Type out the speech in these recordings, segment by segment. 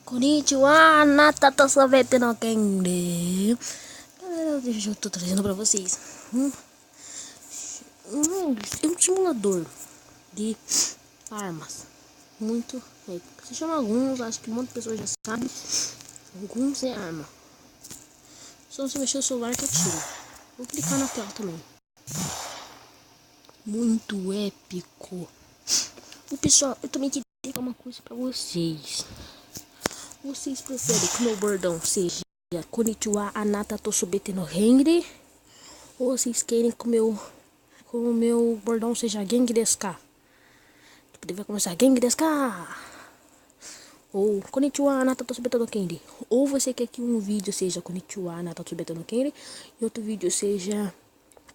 Konnichiwa, Natata Savete no Kende. Galera, eu tô trazendo pra vocês um simulador de armas muito épico. Se chama alguns, acho que muitas pessoas já sabem. Alguns é arma. Só se mexer o celular que eu tiro. Vou clicar na tela também. Muito épico. O pessoal, eu também queria falar uma coisa pra vocês. Vocês preferem que o meu bordão seja Konnichiwa, Anata Tosubete no Henry? Ou vocês querem que o meu bordão seja Genki desu ka? Tipo, deve começar Genki desu ka? Ou Konnichiwa, Anata Tosubete no Henry? Ou você quer que um vídeo seja Konnichiwa, Anata Tosubete no Henry e outro vídeo seja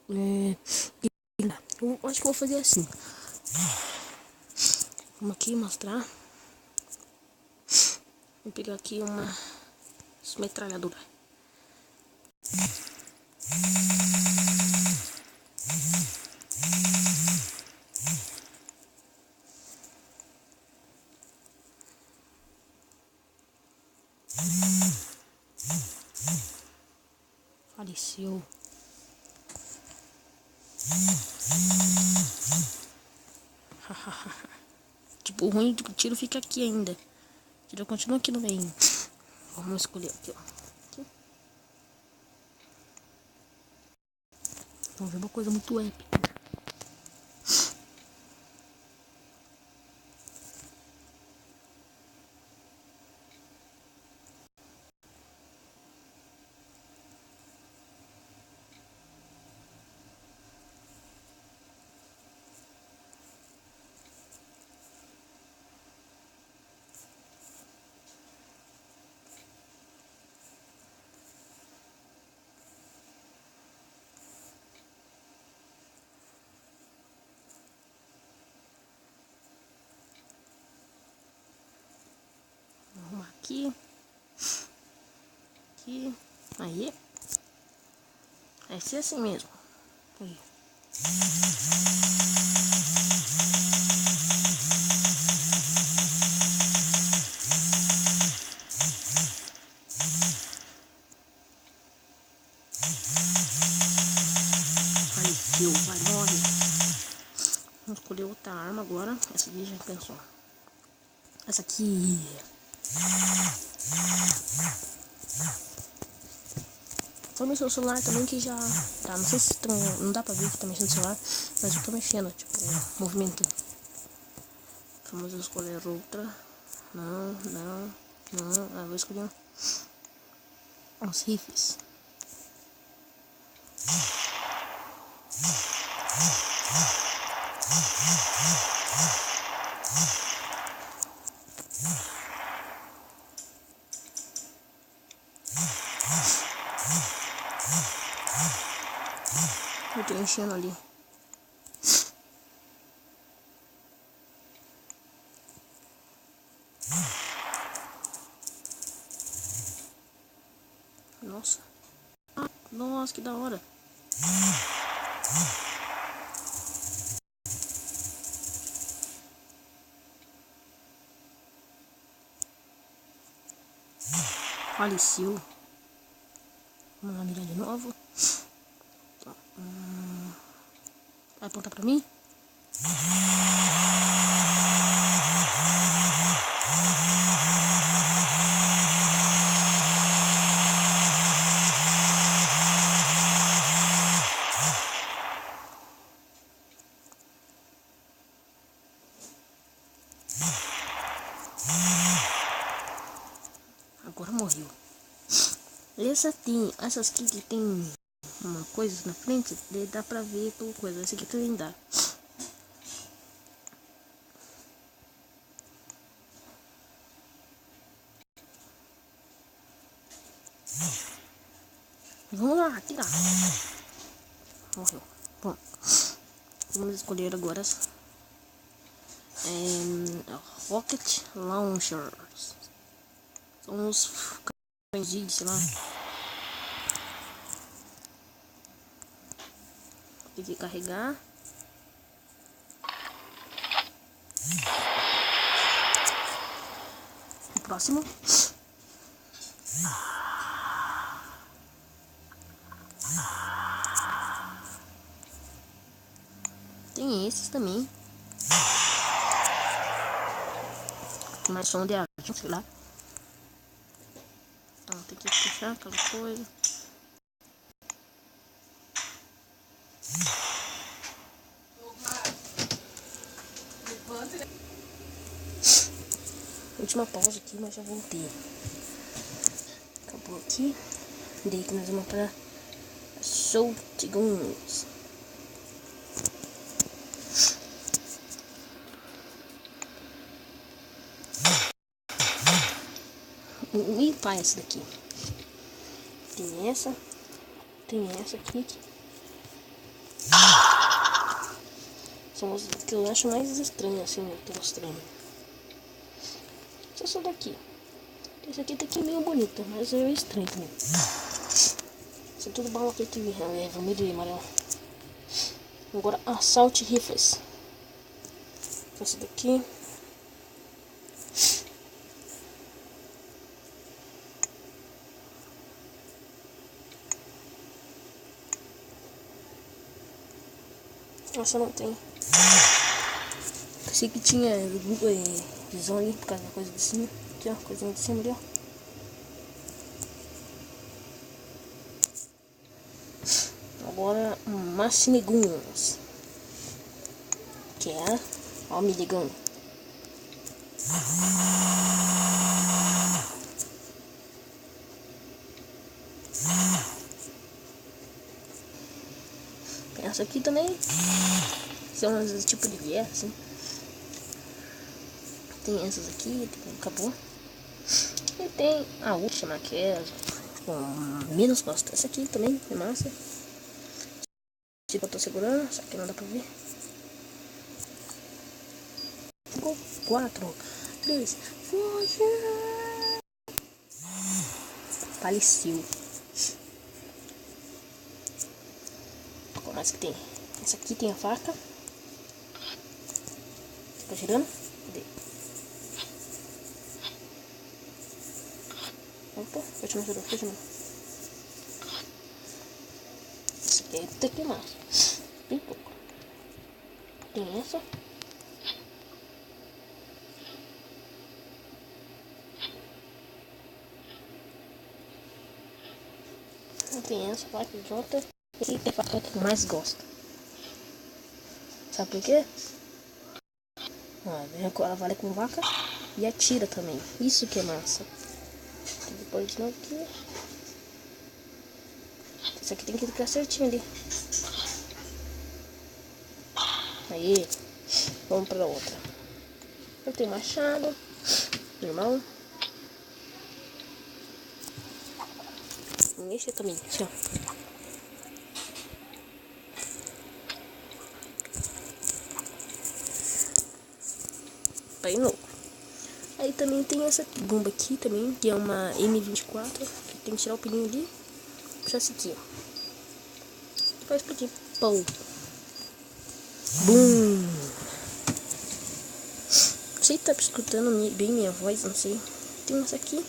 eu acho que vou fazer assim. Vamos aqui mostrar. Vou pegar aqui uma metralhadora. Faleceu. Tipo, o ruim do tiro fica aqui ainda. O tiro continua aqui no meio. Vamos escolher aqui, ó. Aqui. Vamos ver uma coisa muito épica. Vou arrumar aqui. Aqui. Aí. Vai ser assim mesmo. Aí. Faleceu, vai, morre. Vamos escolher outra arma agora. Essa aqui já pensou. Essa aqui. Vou mexer o celular também que já tá. Não sei se não dá pra ver que tá mexendo o celular, mas eu tô mexendo, tipo, movimentando. Vamos escolher outra. Não. Ah, vou escolher uns rifles. Eu tô enchendo ali. Nossa. Nossa, que da hora. Faleceu. Vamos lá mirar de novo. Vai apontar pra mim? Agora morreu. Essas aqui que tem uma coisa na frente, dá pra ver pela coisa. Essa aqui também dá. Vamos lá, atirar. Morreu. Bom, vamos escolher agora Rocket Launchers. São uns canhões, sei lá. Tem que carregar. Próximo. Tem esses também. Tem mais som de água, sei lá. Então tem que puxar aquela coisa. Última pausa aqui, mas já voltei. Acabou aqui. Daí que nós vamos pra Shotguns. E pá, essa daqui. Tem essa aqui. São as que eu acho mais estranhas, assim, eu tô mostrando. Essa daqui. Essa aqui tá aqui meio bonita, mas é estranho também. Isso é tudo bala feito de vermelho e amarelo. Agora, Assault Rifles. Essa daqui. Essa não tem. Pensei que tinha visão ali por causa da coisa de cima. Aqui, ó, coisinha de cima ali, ó. Agora, Machine Guns. Que é a minigun. Tem essa aqui também. São uns tipos de guerra, assim. Tem essas aqui, acabou. E tem a última, que é com menos gosto. Essa aqui também é massa. Tipo, eu tô segurando, só que não dá pra ver. Ficou 4, 3, foge! Faleceu. Qual mais que tem? Essa aqui tem a faca. Tá girando? Cadê? Opa, fecha não. Essa aqui é até que massa. Bem pouco. Tem essa. Tem essa faca idiota. Esse é a faca que eu mais gosto. Sabe por quê? Ela vale com vaca e atira também. Isso que é massa. Depois de novo aqui. Isso aqui tem que ficar certinho ali. Aí, vamos pra outra. Eu tenho machado, normal. Esse também, assim, ó. Bem louco. Aí também tem essa bomba aqui também, que é uma M24, que tem que tirar o pininho ali. Puxar esse aqui, ó. Faz explodir. Pou. Bum. Não sei se tá escutando bem minha voz, não sei. Tem essa aqui,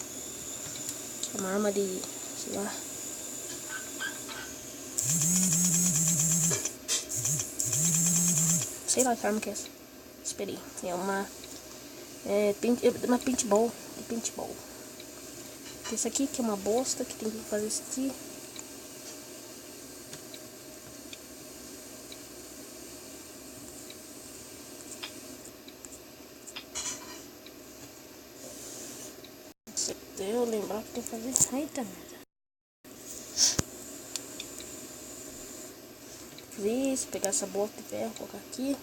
que é uma arma de, sei lá. Sei lá que arma que é essa. Esperei. É uma paintball. De paintball. Tem essa aqui que é uma bosta, que tem que fazer isso aqui. Até eu lembrar que tem que fazer. Eita merda. Fazer isso, pegar essa bosta de ferro, colocar aqui.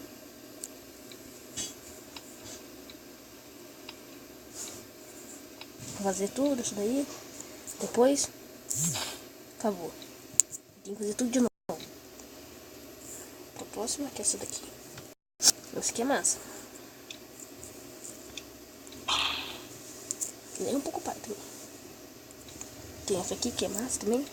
Fazer tudo isso daí. Depois acabou. Tem que fazer tudo de novo. A próxima que é essa daqui. Essa aqui é massa. Nem um pouco pai também. Tem essa aqui que é massa também.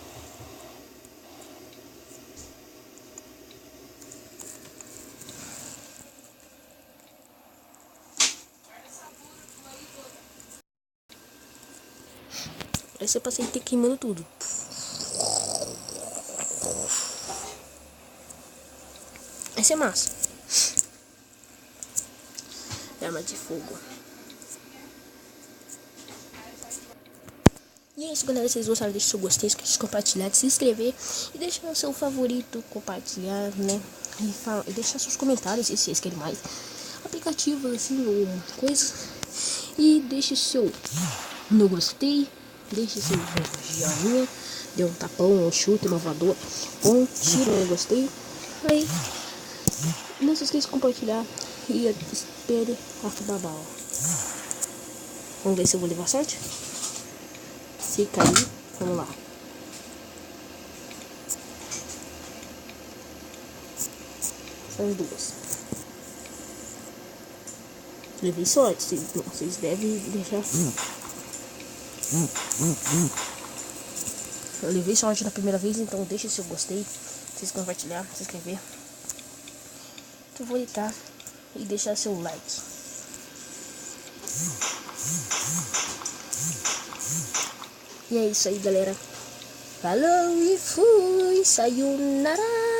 Aí você passa e ter queimando tudo. Essa é massa. Arma de fogo. E é isso, galera. Se vocês gostaram, deixa o seu gostei, esquece de compartilhar, de se inscrever e deixar o seu favorito, compartilhar, né? E deixar seus comentários se vocês querem mais aplicativos, assim, ou coisas. E deixe seu no gostei, deixe seu joinha, dê um tapão, um chute, uma voadora, um tiro no gostei. Aí, não se esqueça de compartilhar e espere acabar a bala. Vamos ver se eu vou levar sorte. Se cair, vamos lá. São as duas. Levei sorte, vocês devem deixar. Eu levei sorte na primeira vez, então deixa seu gostei, vocês compartilhar, se inscrever, favoritar e deixar seu like. E é isso aí, galera. Falou e fui, sayonara.